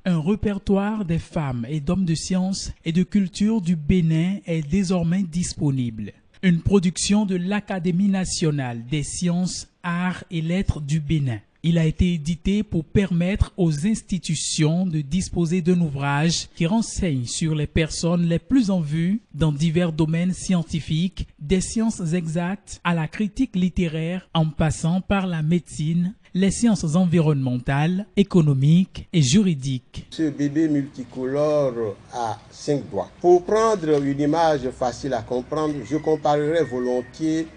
Un répertoire des femmes et d'hommes de science et de culture du Bénin est désormais disponible. Une production de l'Académie nationale des sciences, arts et lettres du Bénin. Il a été édité pour permettre aux institutions de disposer d'un ouvrage qui renseigne sur les personnes les plus en vue dans divers domaines scientifiques, des sciences exactes à la critique littéraire en passant par la médecine, les sciences environnementales, économiques et juridiques. Ce bébé multicolore a 5 doigts. Pour prendre une image facile à comprendre, je comparerais volontiers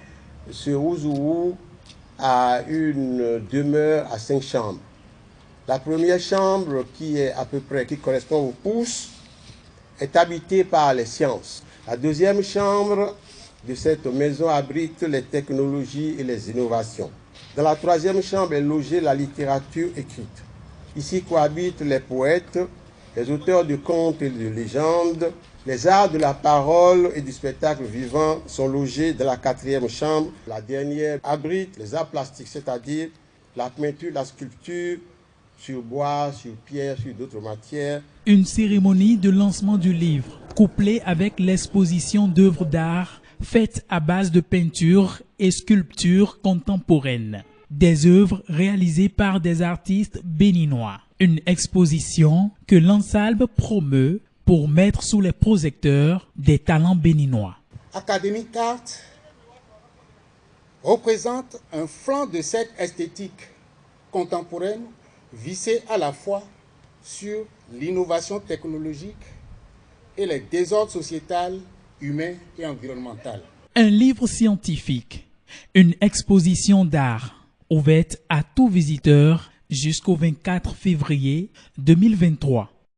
ce Ouzou à une demeure à 5 chambres. La première chambre, qui correspond au pouce, est habitée par les sciences. La deuxième chambre de cette maison abrite les technologies et les innovations. Dans la troisième chambre est logée la littérature écrite. Ici cohabitent les poètes, les auteurs de contes et de légendes. Les arts de la parole et du spectacle vivant sont logés dans la quatrième chambre. La dernière abrite les arts plastiques, c'est-à-dire la peinture, la sculpture sur bois, sur pierre, sur d'autres matières. Une cérémonie de lancement du livre, couplée avec l'exposition d'œuvres d'art faites à base de peinture et sculptures contemporaines. Des œuvres réalisées par des artistes béninois. Une exposition que l'Ansalbe promeut pour mettre sous les projecteurs des talents béninois. Academic Art représente un flanc de cette esthétique contemporaine vissée à la fois sur l'innovation technologique et les désordres sociétal, humains et environnemental. Un livre scientifique, une exposition d'art ouverte à tout visiteur jusqu'au 24 février 2023.